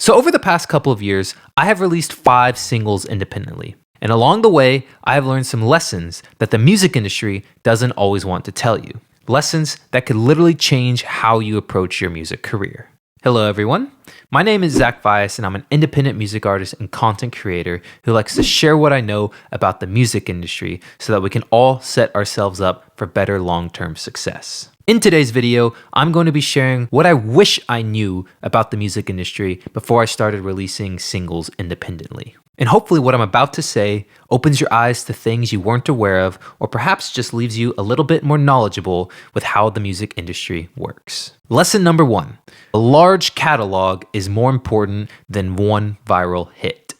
So over the past couple of years, I have released 5 singles independently. And along the way, I have learned some lessons that the music industry doesn't always want to tell you. Lessons that could literally change how you approach your music career. Hello everyone, my name is Zach Vias and I'm an independent music artist and content creator who likes to share what I know about the music industry so that we can all set ourselves up for better long-term success. In today's video, I'm going to be sharing what I wish I knew about the music industry before I started releasing singles independently. And hopefully what I'm about to say opens your eyes to things you weren't aware of, or perhaps just leaves you a little bit more knowledgeable with how the music industry works. Lesson number 1, a large catalog is more important than one viral hit.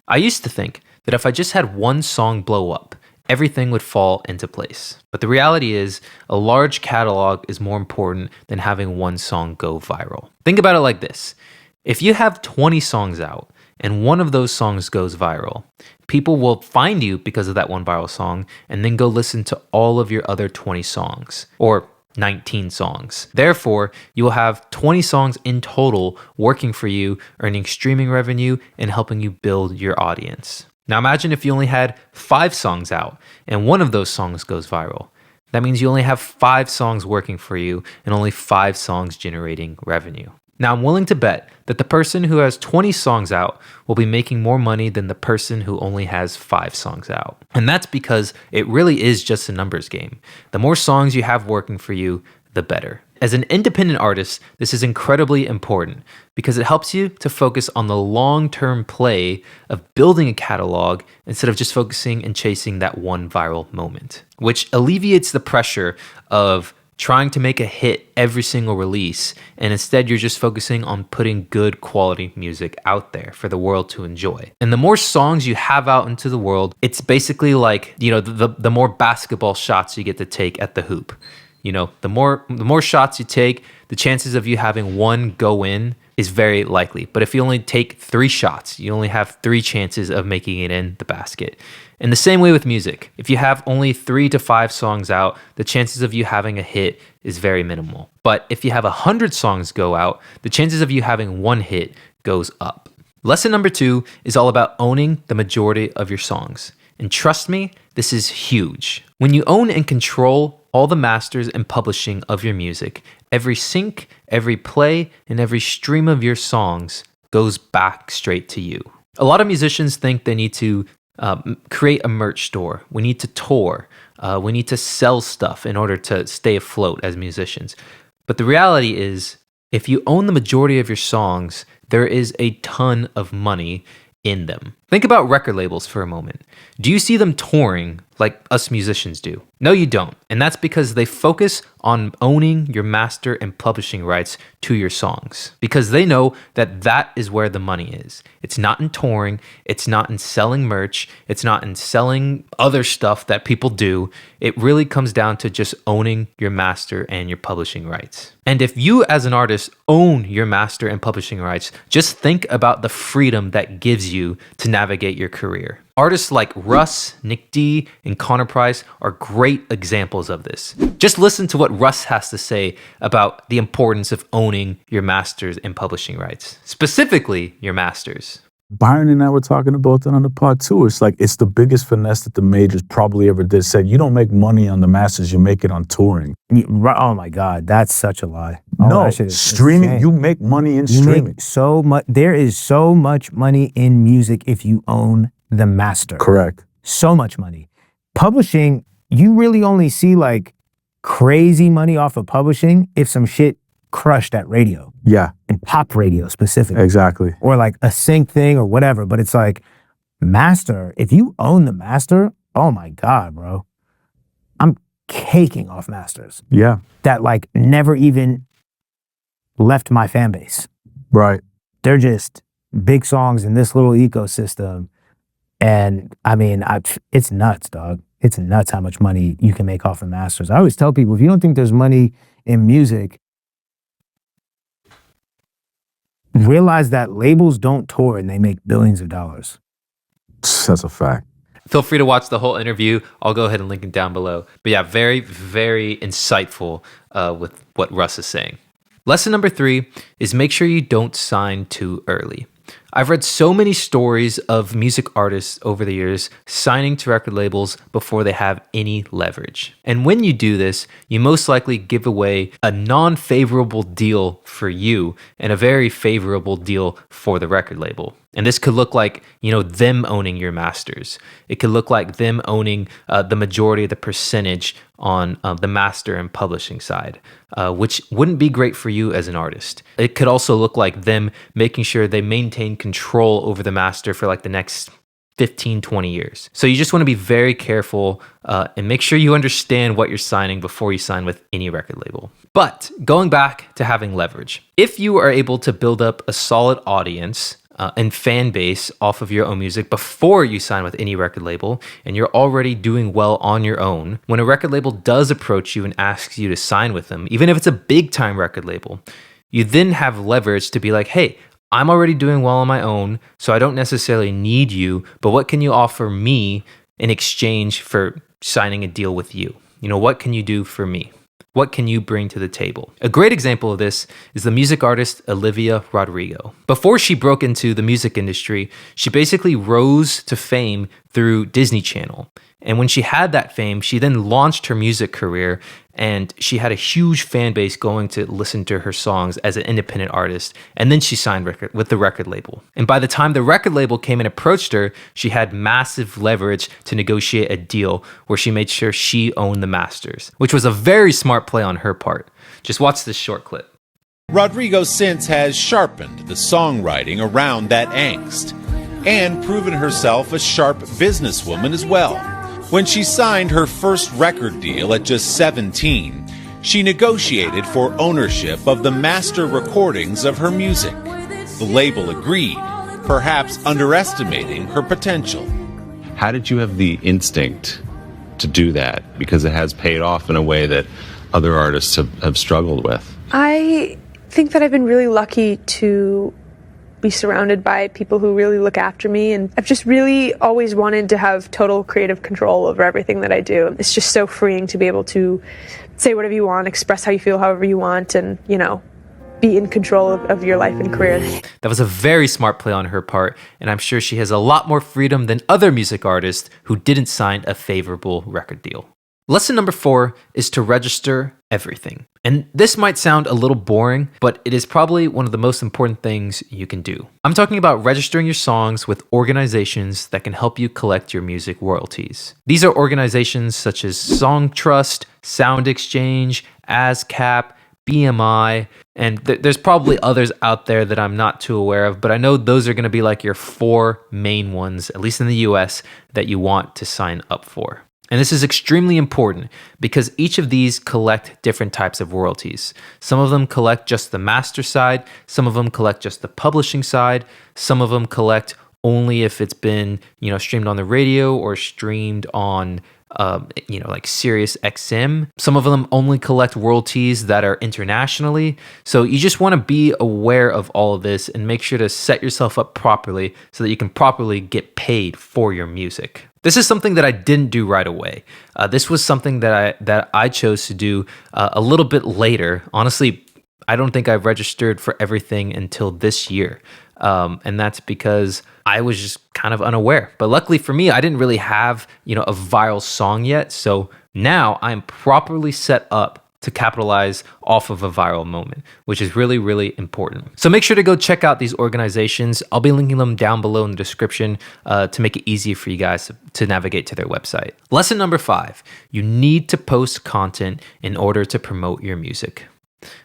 I used to think that if I just had one song blow up, everything would fall into place. But the reality is, a large catalog is more important than having one song go viral. Think about it like this. If you have 20 songs out and one of those songs goes viral, people will find you because of that one viral song and then go listen to all of your other 20 songs or 19 songs. Therefore, you will have 20 songs in total working for you, earning streaming revenue and helping you build your audience. Now imagine if you only had 5 songs out and one of those songs goes viral. That means you only have 5 songs working for you and only 5 songs generating revenue. Now I'm willing to bet that the person who has 20 songs out will be making more money than the person who only has 5 songs out. And that's because it really is just a numbers game. The more songs you have working for you, the better. As an independent artist, this is incredibly important because it helps you to focus on the long-term play of building a catalog instead of just focusing and chasing that one viral moment, which alleviates the pressure of trying to make a hit every single release, and instead you're just focusing on putting good quality music out there for the world to enjoy. And the more songs you have out into the world, it's basically like, the more basketball shots you get to take at the hoop. The more shots you take, the chances of you having one go in is very likely. But if you only take 3 shots, you only have 3 chances of making it in the basket. And the same way with music. If you have only 3 to 5 songs out, the chances of you having a hit is very minimal. But if you have 100 songs go out, the chances of you having one hit goes up. Lesson number 2 is all about owning the majority of your songs. And trust me, this is huge. When you own and control all the masters and publishing of your music, every sync, every play, and every stream of your songs goes back straight to you. A lot of musicians think they need to create a merch store. We need to tour. We need to sell stuff in order to stay afloat as musicians. But the reality is, if you own the majority of your songs, there is a ton of money in them. Think about record labels for a moment. Do you see them touring like us musicians do? No, you don't. And that's because they focus on owning your master and publishing rights to your songs, because they know that that is where the money is. It's not in touring. It's not in selling merch. It's not in selling other stuff that people do. It really comes down to just owning your master and your publishing rights. And if you as an artist own your master and publishing rights, just think about the freedom that gives you to navigate your career. Artists like Russ, Nick D, and Connor Price are great examples of this. Just listen to what Russ has to say about the importance of owning your masters and publishing rights, specifically your masters. Byron and I were talking about that on the part 2. It's like, it's the biggest finesse that the majors probably ever did. Said, you don't make money on the masters, you make it on touring. Oh my God, that's such a lie. No, streaming, insane. You make money in streaming. There is so much money in music if you own the master. Correct. So much money. Publishing, you really only see like crazy money off of publishing if some shit crushed at radio. Yeah. And pop radio specifically. Exactly. Or like a sync thing or whatever. But it's like, master, if you own the master, oh my God, bro. I'm caking off masters. Yeah. That like never even left my fan base. Right. They're just big songs in this little ecosystem. And I mean, it's nuts, dog. It's nuts how much money you can make off of masters. I always tell people, if you don't think there's money in music, realize that labels don't tour and they make billions of dollars. That's a fact. Feel free to watch the whole interview. I'll go ahead and link it down below. But yeah, very, very insightful with what Russ is saying. Lesson number 3 is make sure you don't sign too early. I've read so many stories of music artists over the years signing to record labels before they have any leverage. And when you do this, you most likely give away a non-favorable deal for you and a very favorable deal for the record label. And this could look like, them owning your masters. It could look like them owning the majority of the percentage on the master and publishing side, which wouldn't be great for you as an artist. It could also look like them making sure they maintain control over the master for like the next 15, 20 years. So you just want to be very careful and make sure you understand what you're signing before you sign with any record label. But going back to having leverage, if you are able to build up a solid audience and fan base off of your own music before you sign with any record label, and you're already doing well on your own, when a record label does approach you and asks you to sign with them, even if it's a big time record label, you then have leverage to be like, hey, I'm already doing well on my own, so I don't necessarily need you, but what can you offer me in exchange for signing a deal with you? What can you do for me? What can you bring to the table? A great example of this is the music artist Olivia Rodrigo. Before she broke into the music industry, she basically rose to fame through Disney Channel. And when she had that fame, she then launched her music career, and she had a huge fan base going to listen to her songs as an independent artist. And then she signed with the record label. And by the time the record label came and approached her, she had massive leverage to negotiate a deal where she made sure she owned the masters, which was a very smart play on her part. Just watch this short clip. Rodrigo since has sharpened the songwriting around that angst and proven herself a sharp businesswoman as well. When she signed her first record deal at just 17, she negotiated for ownership of the master recordings of her music. The label agreed, perhaps underestimating her potential. How did you have the instinct to do that? Because it has paid off in a way that other artists have struggled with. I think that I've been really lucky to be surrounded by people who really look after me, and I've just really always wanted to have total creative control over everything that I do. It's just so freeing to be able to say whatever you want, express how you feel however you want, and be in control of your life and career. That was a very smart play on her part, and I'm sure she has a lot more freedom than other music artists who didn't sign a favorable record deal. Lesson number 4 is to register everything. And this might sound a little boring, but it is probably one of the most important things you can do. I'm talking about registering your songs with organizations that can help you collect your music royalties. These are organizations such as Songtrust, Sound Exchange, ASCAP, BMI, and there's probably others out there that I'm not too aware of, but I know those are going to be like your 4 main ones, at least in the US, that you want to sign up for. And this is extremely important because each of these collect different types of royalties. Some of them collect just the master side, some of them collect just the publishing side, some of them collect only if it's been, streamed on the radio or streamed on like Sirius XM. Some of them only collect royalties that are internationally. So you just want to be aware of all of this and make sure to set yourself up properly so that you can properly get paid for your music. This is something that I didn't do right away. This was something that I chose to do a little bit later. Honestly, I don't think I've registered for everything until this year. And that's because I was just kind of unaware. But luckily for me, I didn't really have, a viral song yet. So now I'm properly set up to capitalize off of a viral moment, which is really, really important. So make sure to go check out these organizations. I'll be linking them down below in the description to make it easy for you guys to navigate to their website. Lesson number 5, you need to post content in order to promote your music.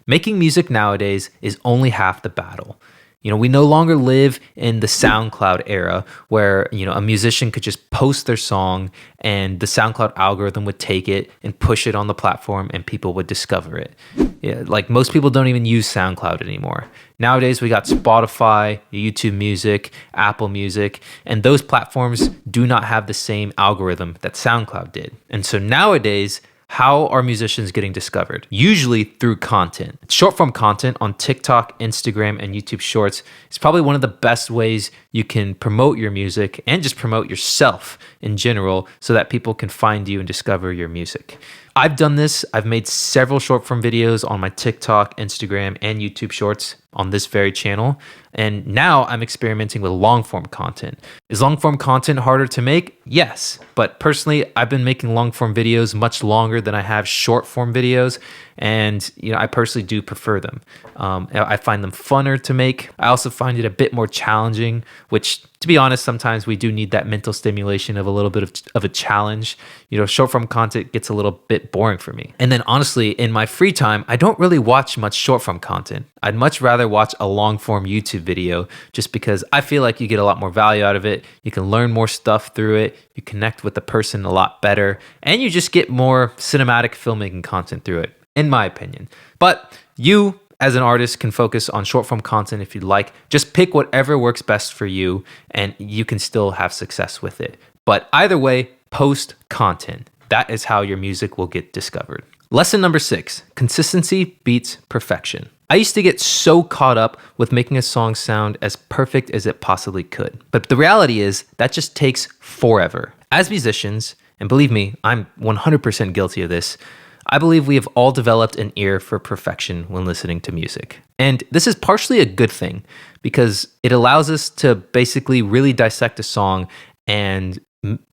Making music nowadays is only half the battle. We no longer live in the SoundCloud era where, a musician could just post their song and the SoundCloud algorithm would take it and push it on the platform and people would discover it. Yeah, like most people don't even use SoundCloud anymore. Nowadays, we got Spotify, YouTube Music, Apple Music, and those platforms do not have the same algorithm that SoundCloud did. And so nowadays, how are musicians getting discovered? Usually through content. Short form content on TikTok, Instagram, and YouTube Shorts is probably one of the best ways you can promote your music and just promote yourself in general so that people can find you and discover your music. I've done this. I've made several short form videos on my TikTok, Instagram, and YouTube Shorts. on this very channel. And now I'm experimenting with long form content. Is long form content harder to make? Yes. But personally, I've been making long form videos much longer than I have short form videos. And, I personally do prefer them. I find them funner to make. I also find it a bit more challenging, which, to be honest, sometimes we do need that mental stimulation of a little bit of a challenge. Short form content gets a little bit boring for me. And then honestly, in my free time, I don't really watch much short form content. I'd much rather watch a long form YouTube video just because I feel like you get a lot more value out of it. You can learn more stuff through it. You connect with the person a lot better, and you just get more cinematic filmmaking content through it, in my opinion. But you, as an artist, can focus on short form content if you'd like. Just pick whatever works best for you, and you can still have success with it. But either way, post content. That is how your music will get discovered. Lesson number 6, consistency beats perfection. I used to get so caught up with making a song sound as perfect as it possibly could. But the reality is that just takes forever. As musicians, and believe me, I'm 100% guilty of this, I believe we have all developed an ear for perfection when listening to music. And this is partially a good thing because it allows us to basically really dissect a song, and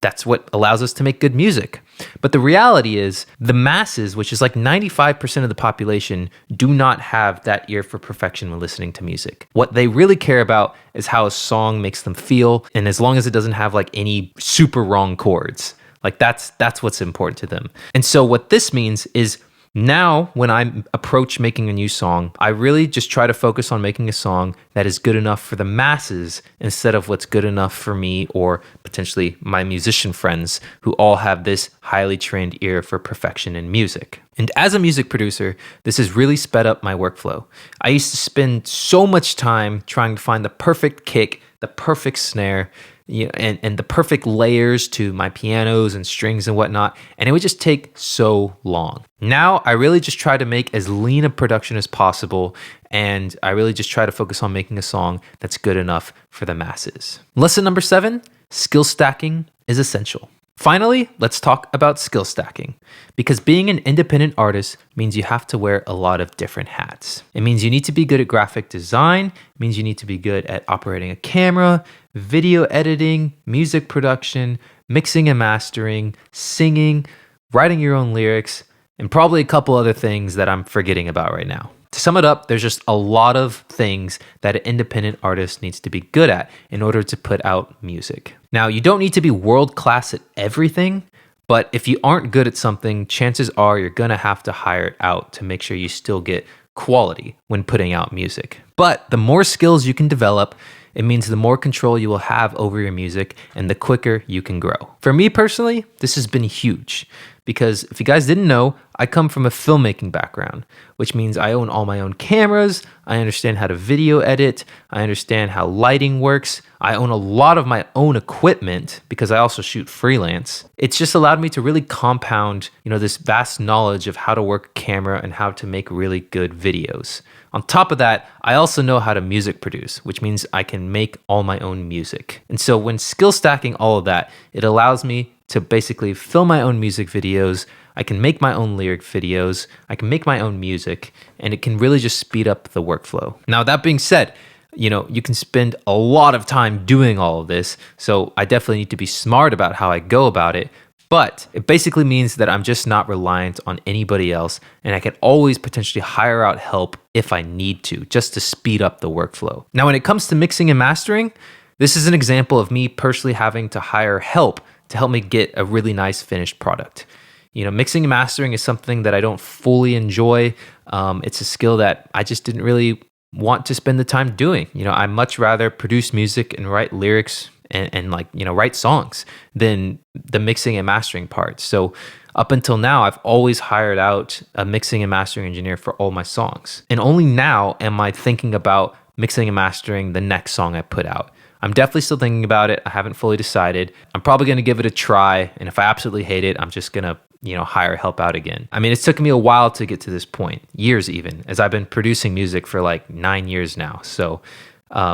that's what allows us to make good music. But the reality is the masses, which is like 95% of the population, do not have that ear for perfection when listening to music. What they really care about is how a song makes them feel, and as long as it doesn't have like any super wrong chords. Like that's what's important to them. And so what this means is now when I approach making a new song, I really just try to focus on making a song that is good enough for the masses instead of what's good enough for me or potentially my musician friends who all have this highly trained ear for perfection in music. And as a music producer, this has really sped up my workflow. I used to spend so much time trying to find the perfect kick, the perfect snare, and the perfect layers to my pianos and strings and whatnot, and it would just take so long. Now I really just try to make as lean a production as possible, and I really just try to focus on making a song that's good enough for the masses. Lesson number 7, skill stacking is essential. Finally, let's talk about skill stacking, because being an independent artist means you have to wear a lot of different hats. It means you need to be good at graphic design, it means you need to be good at operating a camera, video editing, music production, mixing and mastering, singing, writing your own lyrics, and probably a couple other things that I'm forgetting about right now. To sum it up, there's just a lot of things that an independent artist needs to be good at in order to put out music. Now, you don't need to be world class at everything, but if you aren't good at something, chances are you're gonna have to hire it out to make sure you still get quality when putting out music. But the more skills you can develop, it means the more control you will have over your music and the quicker you can grow. For me personally, this has been huge because if you guys didn't know, I come from a filmmaking background, which means I own all my own cameras, I understand how to video edit, I understand how lighting works, I own a lot of my own equipment because I also shoot freelance. It's just allowed me to really compound, this vast knowledge of how to work a camera and how to make really good videos. On top of that, I also know how to music produce, which means I can make all my own music. And so when skill stacking all of that, it allows me to basically film my own music videos, I can make my own lyric videos, I can make my own music, and it can really just speed up the workflow. Now, that being said, you can spend a lot of time doing all of this, so I definitely need to be smart about how I go about it, but it basically means that I'm just not reliant on anybody else, and I can always potentially hire out help if I need to, just to speed up the workflow. Now, when it comes to mixing and mastering, this is an example of me personally having to hire help to help me get a really nice finished product. Mixing and mastering is something that I don't fully enjoy. It's a skill that I just didn't really want to spend the time doing. I much rather produce music and write lyrics and write songs than the mixing and mastering part. So up until now, I've always hired out a mixing and mastering engineer for all my songs. And only now am I thinking about mixing and mastering the next song I put out. I'm definitely still thinking about it. I haven't fully decided. I'm probably going to give it a try. And if I absolutely hate it, I'm just going to, hire help out again. I mean, it's taken me a while to get to this point, years even, as I've been producing music for like 9 years now. So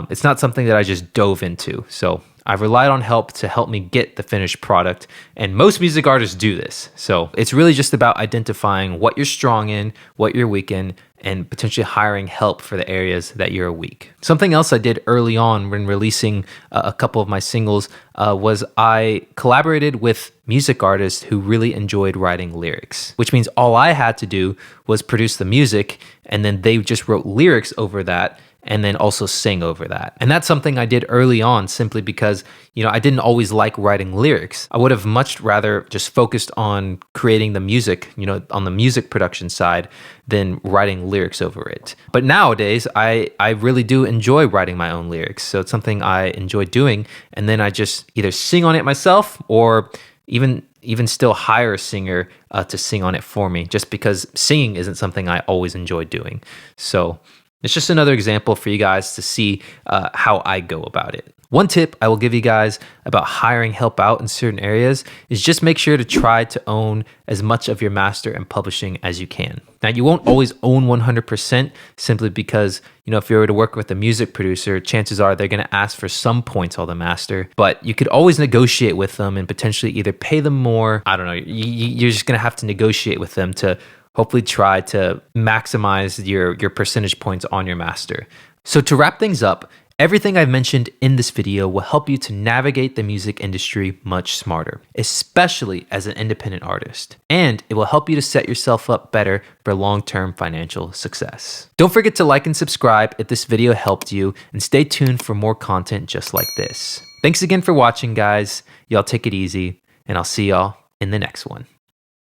it's not something that I just dove into. So I've relied on help to help me get the finished product. And most music artists do this. So it's really just about identifying what you're strong in, what you're weak in, and potentially hiring help for the areas that you're weak. Something else I did early on when releasing a couple of my singles was I collaborated with music artists who really enjoyed writing lyrics, which means all I had to do was produce the music, and then they just wrote lyrics over that and then also sing over that. And that's something I did early on simply because, I didn't always like writing lyrics. I would have much rather just focused on creating the music, on the music production side than writing lyrics over it. But nowadays, I really do enjoy writing my own lyrics. So it's something I enjoy doing. And then I just either sing on it myself or even still hire a singer to sing on it for me, just because singing isn't something I always enjoy doing. So it's just another example for you guys to see how I go about it. One tip I will give you guys about hiring help out in certain areas is just make sure to try to own as much of your master and publishing as you can. Now, you won't always own 100% simply because, if you were to work with a music producer, chances are they're going to ask for some points on the master, but you could always negotiate with them and potentially either pay them more. I don't know. You're just going to have to negotiate with them to hopefully try to maximize your percentage points on your master. So to wrap things up, everything I've mentioned in this video will help you to navigate the music industry much smarter, especially as an independent artist. And it will help you to set yourself up better for long-term financial success. Don't forget to like and subscribe if this video helped you, and stay tuned for more content just like this. Thanks again for watching, guys. Y'all take it easy, and I'll see y'all in the next one.